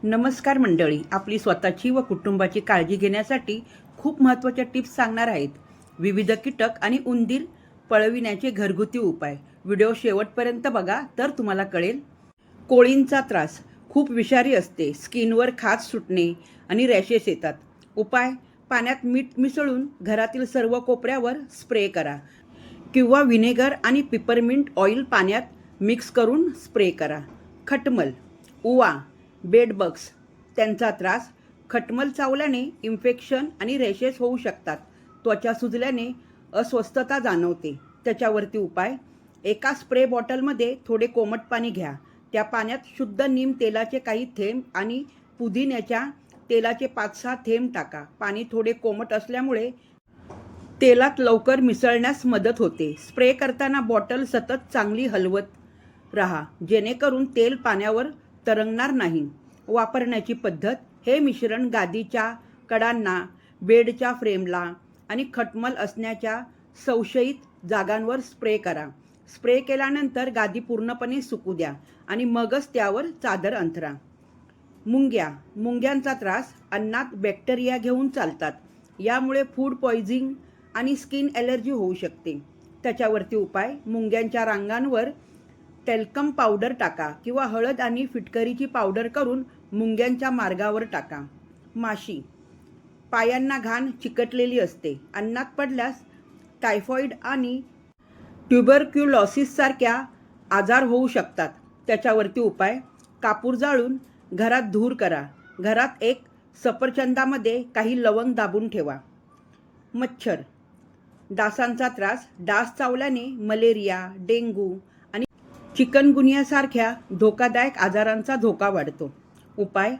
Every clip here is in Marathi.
नमस्कार मंडळी, आपली स्वतःची व कुटुंबाची काळजी घेण्यासाठी खूप महत्त्वाच्या टिप्स सांगणार आहेत. विविध कीटक आणि उंदीर पळविण्याचे घरगुती उपाय. व्हिडिओ शेवटपर्यंत बघा तर तुम्हाला कळेल. कोळींचा त्रास खूप विषारी असते. स्किनवर खाज सुटणे आणि रॅशेस येतात. उपाय: पाण्यात मीठ मिसळून घरातील सर्व कोपऱ्यावर स्प्रे करा किंवा व्हिनेगर आणि पिपरमिंट ऑइल पाण्यात मिक्स करून स्प्रे करा. खटमल, उवा, बेडबग्स त्यांचा त्रास. खटमल चावल्याने इन्फेक्शन आणि रॅशेस होऊ शकतात. त्वचा सुजल्याने अस्वस्थता जाणवते. त्याच्यावरती उपाय: एका स्प्रे बॉटलमध्ये थोडे कोमट पाणी घ्या. त्या पाण्यात शुद्ध नीम तेलाचे काही थेंब आणि पुदिन्याच्या तेलाचे 5-6 थेंब टाका. पाणी थोडे कोमट असल्यामुळे तेलात लवकर मिसळण्यास मदत होते. स्प्रे करताना बॉटल सतत चांगली हलवत राहा जेणेकरून तेल पाण्यावर तरंगणार नाही. वापरण्याची पद्धत: हे मिश्रण गादीच्या कडांना, बेडच्या फ्रेमला आणि खटमल असण्याच्या संशयित जागांवर स्प्रे करा. स्प्रे केल्यानंतर गादी पूर्णपणे सुकू द्या आणि मगच त्यावर चादर अंथरा. मुंग्यांचा त्रास. अन्नात बॅक्टेरिया घेऊन चालतात. यामुळे फूड पॉयझनिंग आणि स्किन ॲलर्जी होऊ शकते. त्याच्यावरती उपाय: मुंग्यांच्या रांगांवर टॅल्कम पावडर टाका किंवा हळद आणि फिटकरीची पावडर करून मुंग्यांच्या मार्गावर टाका. माशी. पायांना घाण चिकटलेली असते. अन्नात पडल्यास टायफॉइड आणि ट्युबरक्युलोसिस सारख्या आजार होऊ शकतात. त्याच्यावरती उपाय: कापूर जाळून घरात धूर करा. घरात एक सफरचंदामध्ये काही लवंग दाबून ठेवा. मच्छर. डासांचा त्रास. डास चावल्याने मलेरिया, डेंग्यू आणि चिकनगुनियासारख्या धोकादायक आजारांचा धोका वाढतो. उपाय: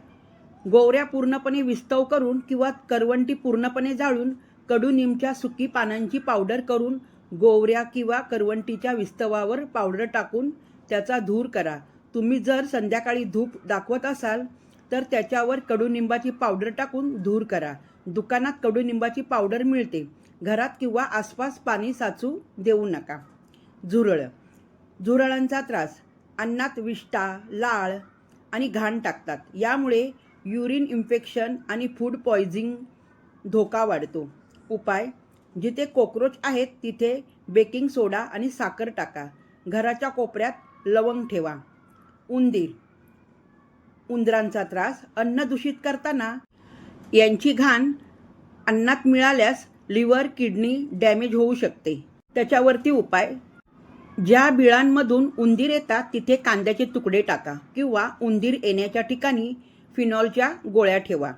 गोवऱ्या पूर्णपणे विस्तव करून किंवा करवंटी पूर्णपणे जाळून कडुनिमच्या सुकी पानांची पावडर करून गोवऱ्या किंवा करवंटीच्या विस्तवावर पावडर टाकून त्याचा धूर करा. तुम्ही जर संध्याकाळी धूप दाखवत असाल तर त्याच्यावर कडुनिंबाची पावडर टाकून धूर करा. दुकानात कडुनिंबाची पावडर मिळते. घरात किंवा आसपास पाणी साचू देऊ नका. झुरळांचा त्रास. अन्नात विष्ठा, लाळ आणि घाण टाकतात. यामुळे युरिन इन्फेक्शन आणि फूड पॉयझनिंग धोका वाढतो. उपाय: जिथे कॉकरोच आहेत तिथे बेकिंग सोडा आणि साखर टाका. घराच्या कोपऱ्यात लवंग ठेवा. उंदरांचा त्रास. अन्न दूषित करताना यांची घाण अन्नात मिळाल्यास लिव्हर, किडनी डॅमेज होऊ शकते. त्याच्यावरती उपाय: ज्या बिळांमधून उंदीर येतात तिथे कांद्याचे तुकडे टाका किंवा उंदीर येण्याच्या ठिकाणी फिनॉलच्या गोळ्या ठेवा.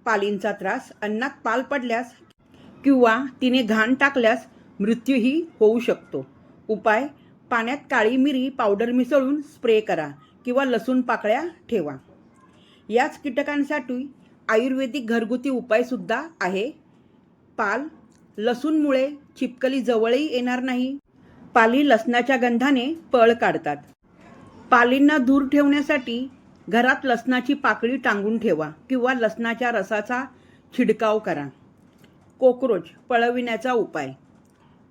पालींचा त्रास. अन्नात पाल पडल्यास किंवा तिने घाण टाकल्यास मृत्यूही होऊ शकतो. उपाय: पाण्यात काळी मिरी पावडर मिसळून स्प्रे करा किंवा लसूण पाकळ्या ठेवा. याच कीटकांसाठी आयुर्वेदिक घरगुती उपायसुद्धा आहे. लसूणमुळे छिपकली जवळही येणार नाही. पाली लसणाच्या गंधाने पळ काढतात. पालींना दूर ठेवण्यासाठी घरात लसणाची पाकळी टांगून ठेवा किंवा लसणाच्या रसाचा छिडकाव करा. कॉकरोच पळविण्याचा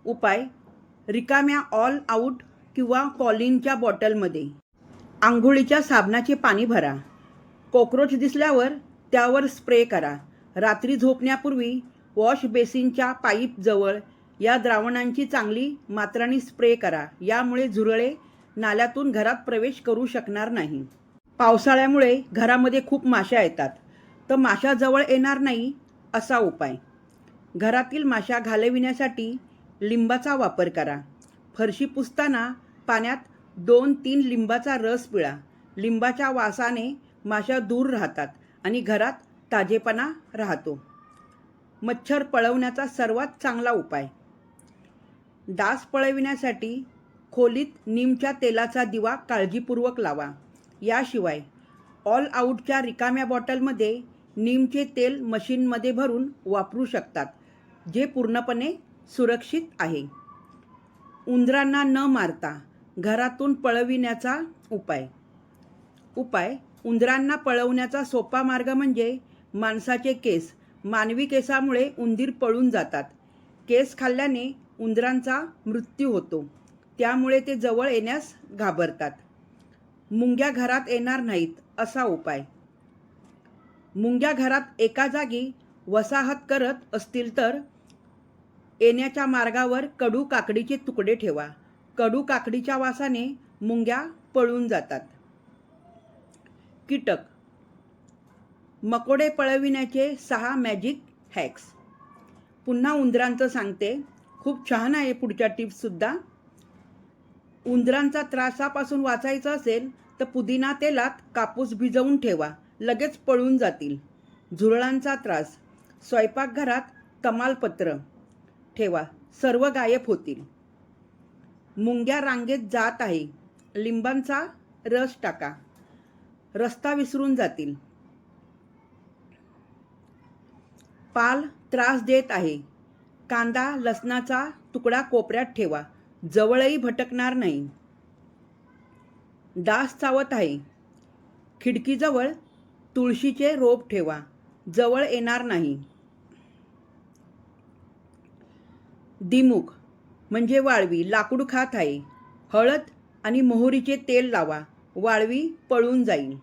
उपाय: रिकाम्या ऑल आऊट किंवा कॉलिनच्या बॉटलमध्ये आंघोळीच्या साबणाचे पाणी भरा. कॉकरोच दिसल्यावर त्यावर स्प्रे करा. रात्री झोपण्यापूर्वी वॉश बेसिनच्या पाईप जवळ या द्रावणांची चांगली मात्राने स्प्रे करा. यामुळे झुरळे नाल्यातून घरात प्रवेश करू शकणार नाही. पावसाळ्यामुळे घरामध्ये खूप माशा येतात, तर माशा जवळ येणार नाही असा उपाय: घरातील माशा घालविण्यासाठी लिंबाचा वापर करा. फरशी पुसताना पाण्यात 2-3 लिंबाचा रस पिळा. लिंबाच्या वासाने माशा दूर राहतात आणि घरात ताजेपणा राहतो. मच्छर पळवण्याचा सर्वात चांगला उपाय: डास पळविण्यासाठी खोलीत नीमच्या तेलाचा दिवा काळजीपूर्वक लावा. याशिवाय ऑल आऊटच्या रिकाम्या बॉटलमध्ये नीमचे तेल मशीनमध्ये भरून वापरू शकतात, जे पूर्णपणे सुरक्षित आहे. उंदरांना न मारता घरातून पळविण्याचा उपाय: उंदरांना पळवण्याचा सोपा मार्ग म्हणजे माणसाचे केस. मानवी केसामुळे उंदीर पळून जातात. केस खाल्ल्याने उंदरांचा मृत्यू होतो, त्यामुळे ते जवळ येण्यास घाबरतात. मुंग्या घरात येणार नाहीत असा उपाय. मुंग्या घरात एका जागी वसाहत करत असतील तर येण्याच्या मार्गावर कडू काकडीचे तुकडे ठेवा. कडू काकडीच्या वासाने मुंग्या पळून जातात. कीटक. मकोडे पळविण्याचे 6 मॅजिक हॅक्स. पुन्हा उंदरांचं सांगते. खूप छान आहे पुढच्या टिप्ससुद्धा. उंदरांचा त्रासापासून वाचायचं असेल तर पुदिना तेलात कापूस भिजवून ठेवा, लगेच पळून जातील. झुरळांचा त्रास. स्वयंपाकघरात तमालपत्र ठेवा, सर्व गायब होतील. मुंग्या रांगेत जात आहे, लिंबांचा रस टाका, रस्ता विसरून जातील. पाल त्रास देत आहे, कांदा लसणाचा तुकडा कोपऱ्यात ठेवा, जवळही भटकणार नाही. डास चावत आहे, खिडकीजवळ तुळशीचे रोप ठेवा, जवळ येणार नाही. दिमूक म्हणजे वाळवी लाकूड खात आहे, हळद आणि मोहरीचे तेल लावा, वाळवी पळून जाईल.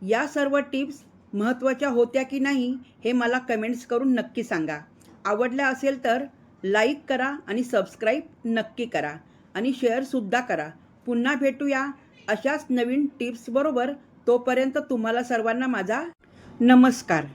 या सर्व टिप्स महत्त्वाच्या होत्या की नाही हे मला कमेंट्स करून नक्की सांगा. आवडल्या असेल तर लाईक करा आणि सबस्क्राईब नक्की करा आणि शेअरसुद्धा करा. पुन्हा भेटूया अशाच नवीन टिप्सबरोबर. तोपर्यंत तुम्हाला सर्वांना माझा नमस्कार.